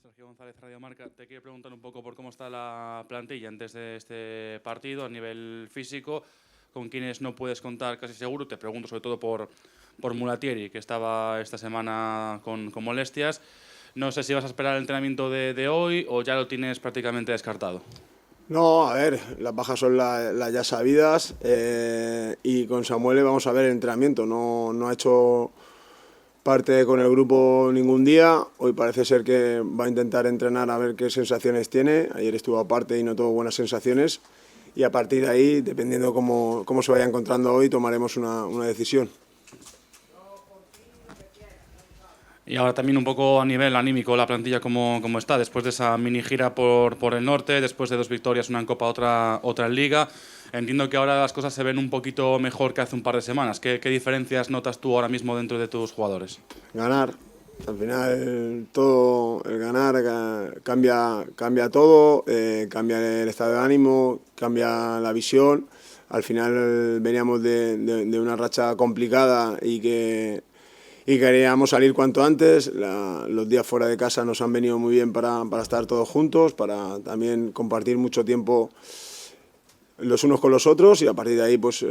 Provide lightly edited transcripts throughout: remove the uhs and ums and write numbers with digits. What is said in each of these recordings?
Sergio González, Radio Marca. Te quiero preguntar un poco por cómo está la plantilla antes de este partido a nivel físico, con quienes no puedes contar casi seguro. Te pregunto sobre todo por Mulatieri, que estaba esta semana con molestias. No sé si vas a esperar el entrenamiento de hoy o ya lo tienes prácticamente descartado. No, a ver, las bajas son las ya sabidas y con Samuel vamos a ver el entrenamiento. No ha hecho parte con el grupo ningún día. Hoy parece ser que va a intentar entrenar a ver qué sensaciones tiene. Ayer estuvo aparte y no tuvo buenas sensaciones. Y a partir de ahí, dependiendo cómo se vaya encontrando hoy, tomaremos una decisión. Y ahora también un poco a nivel anímico la plantilla cómo está, después de esa mini gira por el norte, después de 2 victorias, una en Copa, otra en Liga. Entiendo que ahora las cosas se ven un poquito mejor que hace un par de semanas. ¿Qué diferencias notas tú ahora mismo dentro de tus jugadores? Ganar. Al final todo, el ganar cambia todo, cambia el estado de ánimo, cambia la visión. Al final veníamos de una racha complicada y queríamos salir cuanto antes. Los días fuera de casa nos han venido muy bien para estar todos juntos, para también compartir mucho tiempo los unos con los otros, y a partir de ahí pues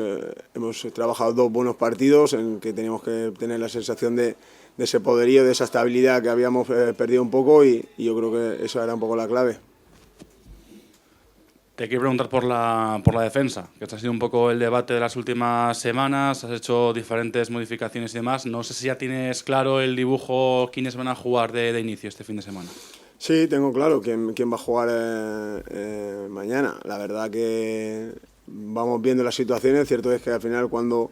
hemos trabajado 2 buenos partidos en que teníamos que tener la sensación de ese poderío, de esa estabilidad que habíamos perdido un poco, y yo creo que esa era un poco la clave. Te quiero preguntar por la defensa, que este ha sido un poco el debate de las últimas semanas. Has hecho diferentes modificaciones y demás. No sé si ya tienes claro el dibujo, quiénes van a jugar de inicio este fin de semana. Sí, tengo claro quién va a jugar mañana. La verdad que vamos viendo las situaciones. Cierto es que al final, cuando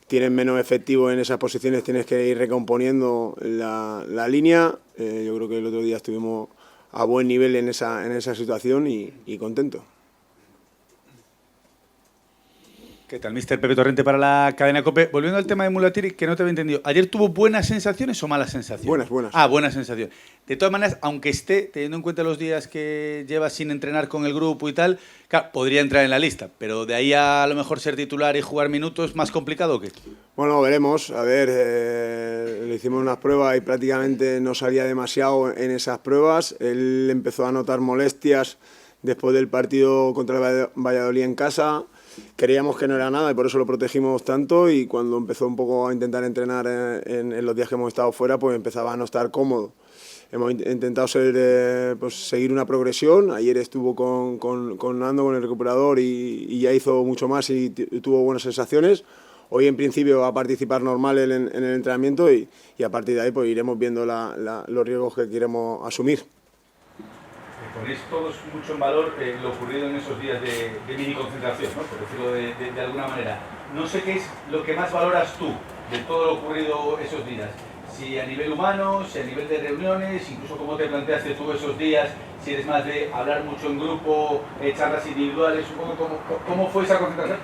tienes menos efectivo en esas posiciones, tienes que ir recomponiendo la línea. Yo creo que el otro día estuvimos a buen nivel en esa situación y contento. ¿Qué tal, mister? Pepe Torrente para la cadena COPE. Volviendo al tema de Mulatieri, que no te había entendido. ¿Ayer tuvo buenas sensaciones o malas sensaciones? Buenas. Ah, buenas sensaciones. De todas maneras, aunque esté, teniendo en cuenta los días que lleva sin entrenar con el grupo y tal, claro, podría entrar en la lista, pero de ahí a lo mejor ser titular y jugar minutos, ¿más complicado o qué? Bueno, veremos. A ver, le hicimos unas pruebas y prácticamente no salía demasiado en esas pruebas. Él empezó a notar molestias después del partido contra el Valladolid en casa. Creíamos que no era nada y por eso lo protegimos tanto, y cuando empezó un poco a intentar entrenar en los días que hemos estado fuera, pues empezaba a no estar cómodo. Hemos intentado seguir una progresión. Ayer estuvo con Nando, con el recuperador, y ya hizo mucho más y tuvo buenas sensaciones. Hoy en principio va a participar normal en el entrenamiento y a partir de ahí pues iremos viendo los riesgos que queremos asumir. Ponéis todos mucho en valor lo ocurrido en esos días de mini concentración, ¿no? Por decirlo de alguna manera. No sé qué es lo que más valoras tú de todo lo ocurrido esos días. Si a nivel humano, si a nivel de reuniones, incluso cómo te planteaste tú esos días, si eres más de hablar mucho en grupo, charlas individuales, un poco cómo fue esa concentración.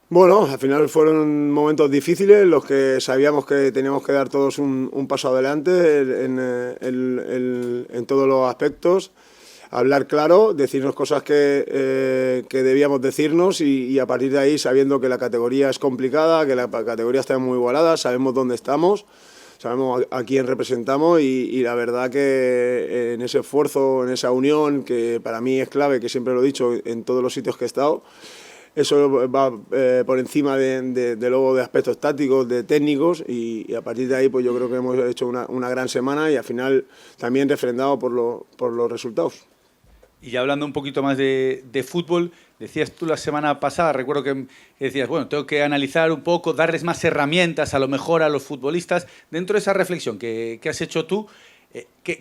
Bueno, al final fueron momentos difíciles, los que sabíamos que teníamos que dar todos un paso adelante en todos los aspectos, hablar claro, decirnos cosas que debíamos decirnos, y a partir de ahí, sabiendo que la categoría es complicada, que la categoría está muy igualada, sabemos dónde estamos, sabemos a quién representamos, y la verdad que en ese esfuerzo, en esa unión, que para mí es clave, que siempre lo he dicho en todos los sitios que he estado, eso va por encima luego de aspectos tácticos, de técnicos, y a partir de ahí pues yo creo que hemos hecho una gran semana, y al final también refrendado por los resultados. Y ya hablando un poquito más de fútbol, decías tú la semana pasada, recuerdo que decías, bueno, tengo que analizar un poco, darles más herramientas a lo mejor a los futbolistas. Dentro de esa reflexión que has hecho tú,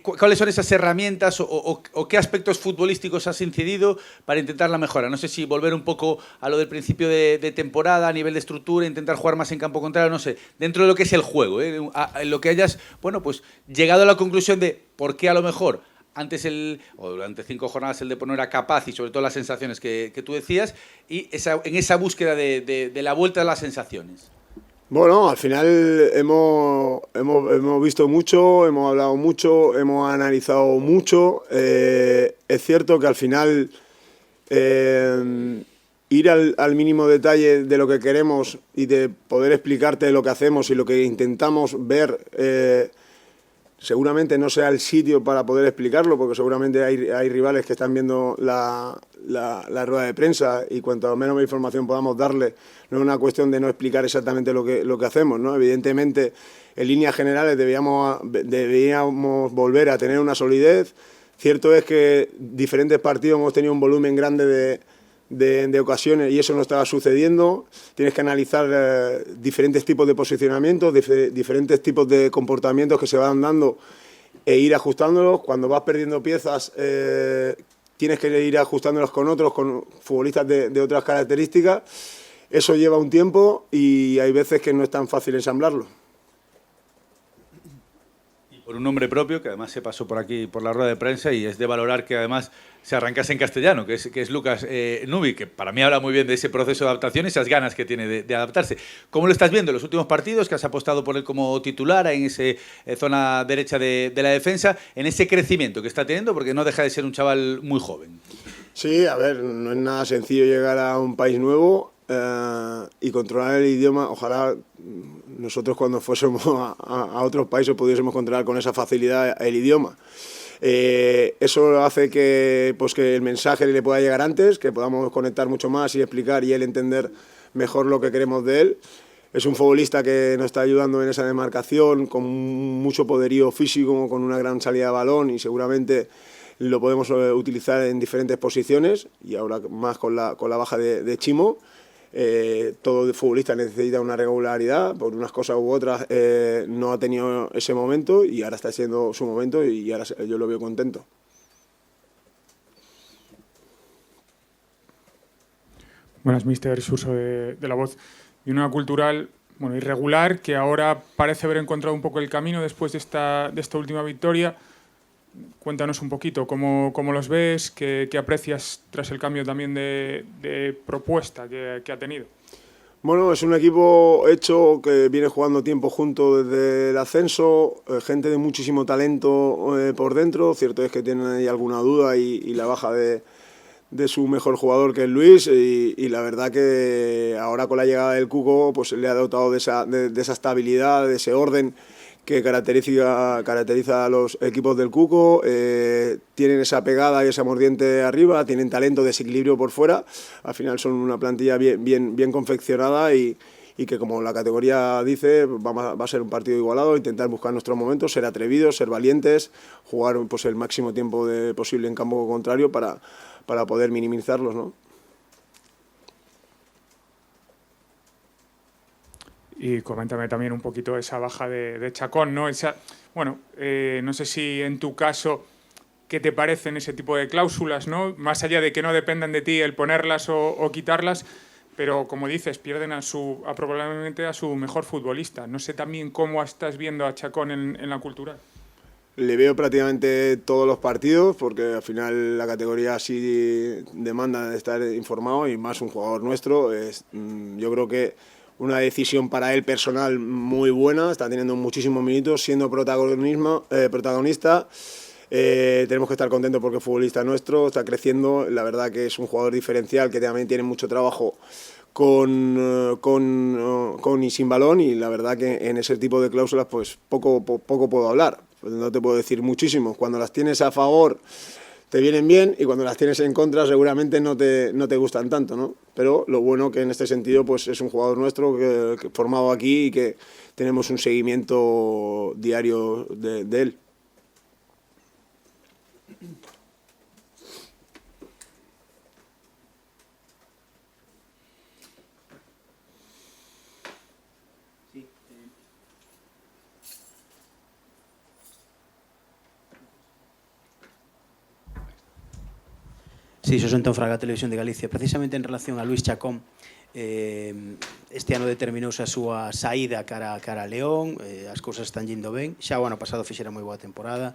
¿cuáles son esas herramientas o qué aspectos futbolísticos has incidido para intentar la mejora? No sé si volver un poco a lo del principio de temporada, a nivel de estructura, intentar jugar más en campo contrario, no sé, dentro de lo que es el juego, en lo que hayas, bueno, pues llegado a la conclusión de por qué a lo mejor antes o durante 5 jornadas el Depor no era capaz, y sobre todo las sensaciones que tú decías, y en esa búsqueda de la vuelta a las sensaciones. Bueno, al final hemos visto mucho, hemos hablado mucho, hemos analizado mucho. Es cierto que al final ir al mínimo detalle de lo que queremos y de poder explicarte lo que hacemos y lo que intentamos ver Seguramente no sea el sitio para poder explicarlo, porque seguramente hay rivales que están viendo la rueda de prensa y cuanto menos información podamos darle, no es una cuestión de no explicar exactamente lo que hacemos, ¿no? Evidentemente, en líneas generales deberíamos volver a tener una solidez. Cierto es que diferentes partidos hemos tenido un volumen grande de ocasiones y eso no estaba sucediendo. Tienes que analizar diferentes tipos de posicionamientos, diferentes tipos de comportamientos que se van dando e ir ajustándolos. Cuando vas perdiendo piezas tienes que ir ajustándolos con otros, con futbolistas de otras características. Eso lleva un tiempo y hay veces que no es tan fácil ensamblarlo. Por un nombre propio, que además se pasó por aquí, por la rueda de prensa, y es de valorar que además se arrancase en castellano, que es Lucas Nubi, que para mí habla muy bien de ese proceso de adaptación y esas ganas que tiene de adaptarse. ¿Cómo lo estás viendo en los últimos partidos, que has apostado por él como titular en esa zona derecha de la defensa, en ese crecimiento que está teniendo, porque no deja de ser un chaval muy joven? Sí, a ver, no es nada sencillo llegar a un país nuevo y controlar el idioma. Ojalá nosotros cuando fuésemos a otros países pudiésemos controlar con esa facilidad el idioma. Eso hace que el mensaje le pueda llegar antes, que podamos conectar mucho más y explicar y él entender mejor lo que queremos de él. Es un futbolista que nos está ayudando en esa demarcación, con mucho poderío físico, con una gran salida de balón y seguramente lo podemos utilizar en diferentes posiciones y ahora más con la baja de Chimo. Todo futbolista necesita una regularidad, por unas cosas u otras no ha tenido ese momento y ahora está siendo su momento y ahora yo lo veo contento. Buenas, míster, Suso de La Voz. Y una Cultural, bueno, irregular, que ahora parece haber encontrado un poco el camino después de esta última victoria. Cuéntanos un poquito cómo los ves, qué aprecias tras el cambio también de propuesta que ha tenido. Bueno, es un equipo hecho que viene jugando tiempo junto desde el ascenso, gente de muchísimo talento por dentro. Cierto es que tienen ahí alguna duda y la baja de su mejor jugador, que es Luis, y la verdad que ahora con la llegada del Cuco pues le ha dotado de esa estabilidad, de ese orden que caracteriza a los equipos del Cuco. Tienen esa pegada y esa mordiente arriba, tienen talento, desequilibrio por fuera. Al final son una plantilla bien confeccionada y que, como la categoría dice, va a ser un partido igualado, intentar buscar nuestros momentos, ser atrevidos, ser valientes, jugar pues el máximo tiempo posible en campo contrario para poder minimizarlos, ¿no? Y coméntame también un poquito esa baja de Chacón, ¿no? No sé si en tu caso, ¿qué te parecen ese tipo de cláusulas, ¿no? Más allá de que no dependan de ti el ponerlas o quitarlas, pero como dices, pierden probablemente a su mejor futbolista. No sé también cómo estás viendo a Chacón en la Cultural. Le veo prácticamente todos los partidos porque al final la categoría sí demanda de estar informado y más un jugador nuestro. Yo creo que una decisión para él personal muy buena, está teniendo muchísimos minutos, siendo protagonista. Tenemos que estar contentos porque es futbolista nuestro, está creciendo. La verdad que es un jugador diferencial que también tiene mucho trabajo con y sin balón, y la verdad que en ese tipo de cláusulas pues poco puedo hablar. Pues no te puedo decir muchísimo. Cuando las tienes a favor te vienen bien y cuando las tienes en contra seguramente no te gustan tanto, ¿no? Pero lo bueno que en este sentido pues es un jugador nuestro que formado aquí y que tenemos un seguimiento diario de él. Sí, Xosé Antón Fraga, Televisión de Galicia. Precisamente en relación a Luis Chacón, este ano determinouse a súa saída cara a León, as cousas están yendo ben, xa o ano pasado fixera moi boa temporada.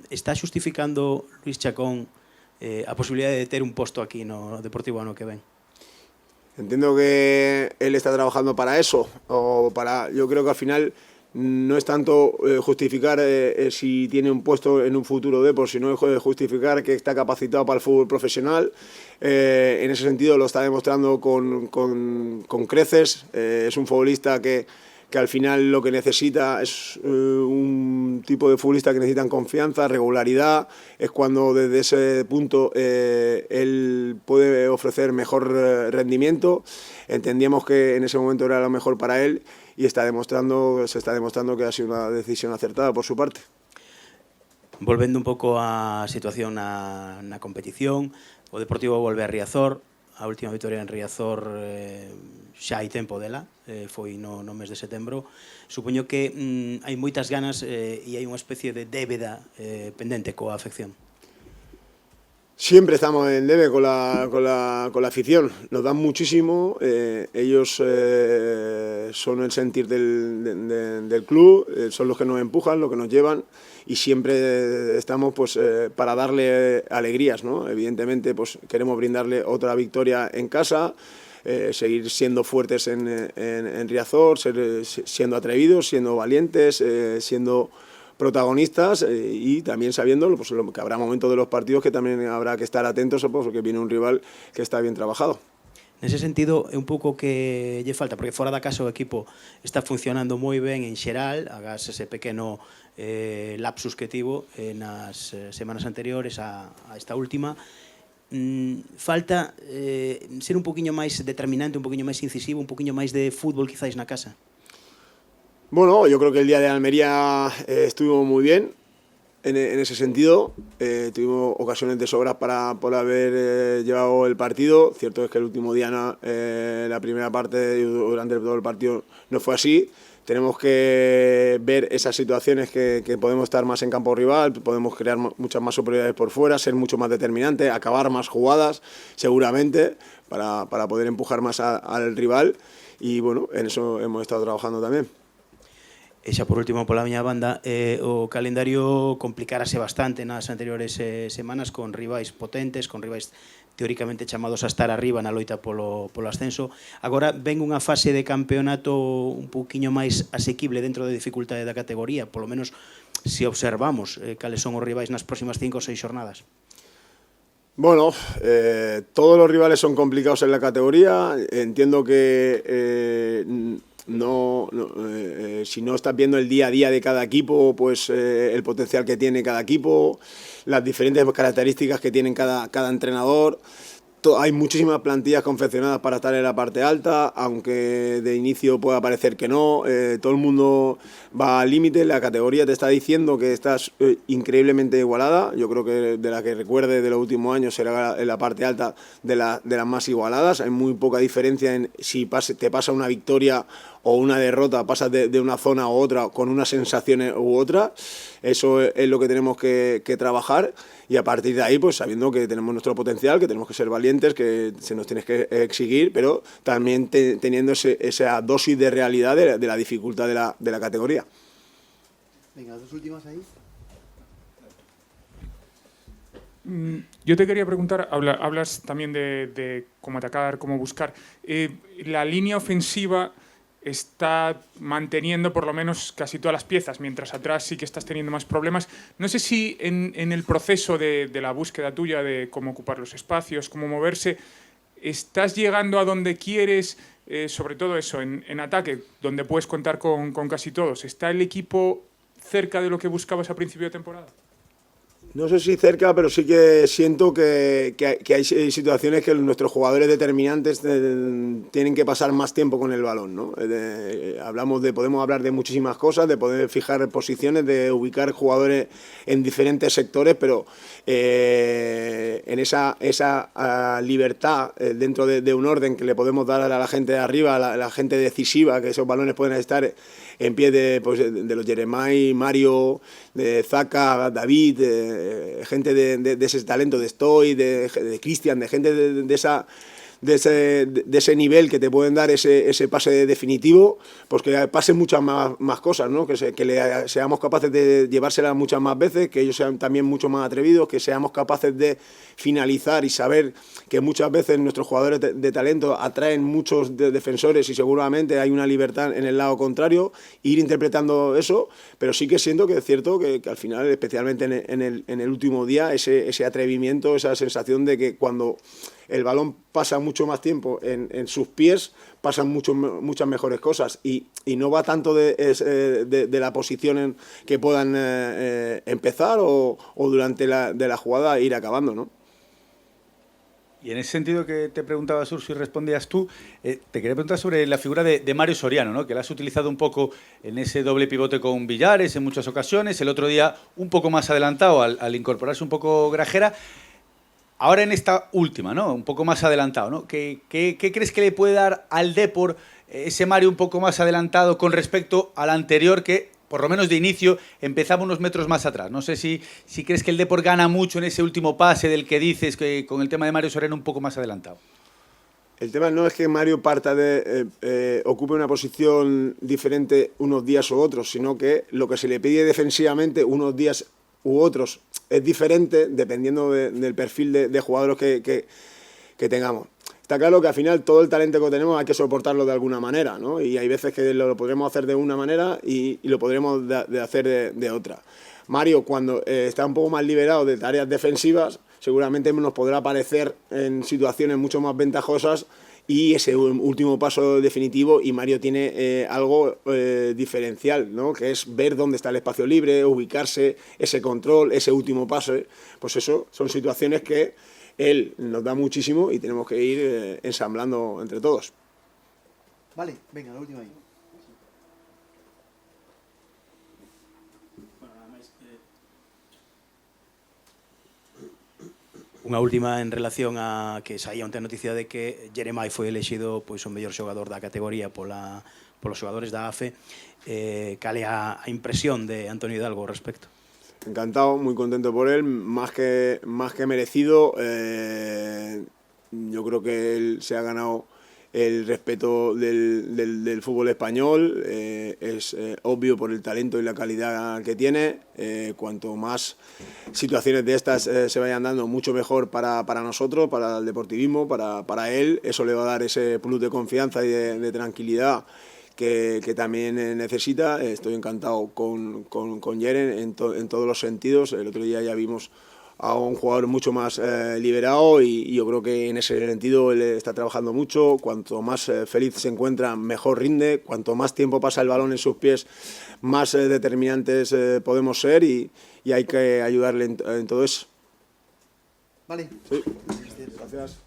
Está xustificando Luis Chacón a posibilidade de ter un posto aquí no Deportivo ano que ven? Entiendo que él está trabajando para eso, yo creo que al final no es tanto justificar si tiene un puesto en un futuro sino es justificar que está capacitado para el fútbol profesional. En ese sentido lo está demostrando con creces. Es un futbolista que que al final lo que necesita es un tipo de futbolista que necesitan confianza, regularidad, es cuando desde ese punto él puede ofrecer mejor rendimiento. Entendíamos que en ese momento era lo mejor para él y se está demostrando que ha sido una decisión acertada por su parte. Volvendo un pouco á situación na competición, o Deportivo volve a Riazor, a última vitória en Riazor xa hai tempo dela, foi no mes de setembro. Supoño que hai moitas ganas e hai unha especie de débeda pendente coa afección. Siempre estamos en debe con la afición, nos dan muchísimo, ellos son el sentir del club, son los que nos empujan, los que nos llevan y siempre estamos pues para darle alegrías, ¿no? Evidentemente pues queremos brindarle otra victoria en casa, seguir siendo fuertes en Riazor, siendo atrevidos, siendo valientes, siendo protagonistas y también sabiendo pues, que habrá momentos de los partidos que también habrá que estar atentos porque viene un rival que está bien trabajado. Nese sentido, é un pouco que lle falta, porque fora da casa o equipo está funcionando moi ben en xeral, agás ese pequeno lapsus que tivo nas semanas anteriores a esta última. Falta ser un poquinho máis determinante, un poquinho máis incisivo, un poquinho máis de fútbol quizáis na casa. Bueno, yo creo que el día de Almería estuvo muy bien en ese sentido. Tuvimos ocasiones de sobras para haber llevado el partido. Cierto es que el último día, la primera parte, durante todo el partido, no fue así. Tenemos que ver esas situaciones que podemos estar más en campo rival, podemos crear muchas más superioridades por fuera, ser mucho más determinantes, acabar más jugadas, seguramente, para poder empujar más al rival. Y bueno, en eso hemos estado trabajando también. E xa por último pola miña banda, o calendario complicárase bastante nas anteriores semanas con rivais potentes, con rivais teóricamente chamados a estar arriba na loita polo ascenso. Agora ven unha fase de campeonato un pouquiño máis asequible dentro da dificultade da categoría, polo menos se observamos cales son os rivais nas próximas 5 ou 6 jornadas. Bueno, todos los rivales son complicados en la categoría. Entiendo que si no estás viendo el día a día de cada equipo, pues el potencial que tiene cada equipo, las diferentes características que tienen cada entrenador. Hay muchísimas plantillas confeccionadas para estar en la parte alta, aunque de inicio pueda parecer que no. Todo el mundo va al límite, la categoría te está diciendo que estás increíblemente igualada. Yo creo que de la que recuerde de los últimos años será en la parte alta de las más igualadas. Hay muy poca diferencia en si te pasa una victoria o una derrota, pasas de una zona a otra con unas sensaciones u otra. Eso es lo que tenemos que trabajar y a partir de ahí, pues sabiendo que tenemos nuestro potencial, que tenemos que ser valientes, que se nos tiene que exigir, pero también teniendo esa dosis de realidad de la dificultad de la categoría. Venga, las dos últimas ahí. Yo te quería preguntar, hablas también de cómo atacar, cómo buscar. La línea ofensiva está manteniendo por lo menos casi todas las piezas, mientras atrás sí que estás teniendo más problemas. No sé si en el proceso de la búsqueda tuya de cómo ocupar los espacios, cómo moverse, estás llegando a donde quieres, sobre todo eso, en ataque, donde puedes contar con casi todos. ¿Está el equipo cerca de lo que buscabas a principio de temporada? No sé si cerca, pero sí que siento que hay situaciones que nuestros jugadores determinantes tienen que pasar más tiempo con el balón, ¿no? Podemos hablar de muchísimas cosas, de poder fijar posiciones, de ubicar jugadores en diferentes sectores, pero en esa libertad dentro de un orden que le podemos dar a la gente de arriba, a la gente decisiva, que esos balones pueden estar en pie de los Jeremai, Mario, de Zaka, David, gente de ese talento, de Stoy, de Cristian, de gente de ese nivel que te pueden dar ese pase definitivo, pues que pasen muchas más cosas, ¿no? Que seamos capaces de llevárselas muchas más veces, que ellos sean también mucho más atrevidos, que seamos capaces de finalizar y saber que muchas veces nuestros jugadores de talento atraen muchos defensores y seguramente hay una libertad en el lado contrario, ir interpretando eso, pero sí que siento que es cierto que al final, especialmente en el último día, ese atrevimiento, esa sensación de que cuando el balón pasa mucho más tiempo en sus pies, pasan muchas mejores cosas y no va tanto de la posición en que puedan empezar o durante la jugada ir acabando, ¿no? Y en ese sentido que te preguntaba Surso y respondías tú, te quería preguntar sobre la figura de Mario Soriano, ¿no? Que la has utilizado un poco en ese doble pivote con Villares en muchas ocasiones, el otro día un poco más adelantado al incorporarse un poco Grajera. Ahora en esta última, ¿no? Un poco más adelantado, ¿no? ¿Qué crees que le puede dar al Depor ese Mario un poco más adelantado con respecto al anterior que, por lo menos de inicio, empezaba unos metros más atrás? No sé si crees que el Depor gana mucho en ese último pase del que dices, que con el tema de Mario Soriano un poco más adelantado. El tema no es que Mario parta ocupe una posición diferente unos días u otros, sino que lo que se le pide defensivamente unos días u otros es diferente dependiendo del perfil de jugadores que tengamos. Está claro que al final todo el talento que tenemos hay que soportarlo de alguna manera, ¿no? Y hay veces que lo podremos hacer de una manera y lo podremos hacer de otra. Mario, cuando está un poco más liberado de tareas defensivas, seguramente nos podrá aparecer en situaciones mucho más ventajosas y ese último paso definitivo, y Mario tiene algo diferencial, ¿no? Que es ver dónde está el espacio libre, ubicarse, ese control, ese último paso. Pues eso son situaciones que él nos da muchísimo y tenemos que ir ensamblando entre todos. Vale, venga, la última ahí. Unha última en relación a que saía onte a noticia de que Jeremai foi elexido pois o mellor xogador da categoría polos xogadores da AFE. Cal é a impresión de Antonio Hidalgo ao respecto? Encantado, muy contento por él, más que merecido. Yo creo que él se ha ganado el respeto del fútbol español, es obvio por el talento y la calidad que tiene. Cuanto más situaciones de estas se vayan dando, mucho mejor para nosotros, para el deportivismo, para él. Eso le va a dar ese plus de confianza y de tranquilidad que también necesita. Estoy encantado con Jeren en todos los sentidos. El otro día ya vimos a un jugador mucho más liberado y yo creo que en ese sentido él está trabajando mucho. Cuanto más feliz se encuentra, mejor rinde. Cuanto más tiempo pasa el balón en sus pies, más determinantes podemos ser y hay que ayudarle en todo eso. Vale. Sí. Gracias.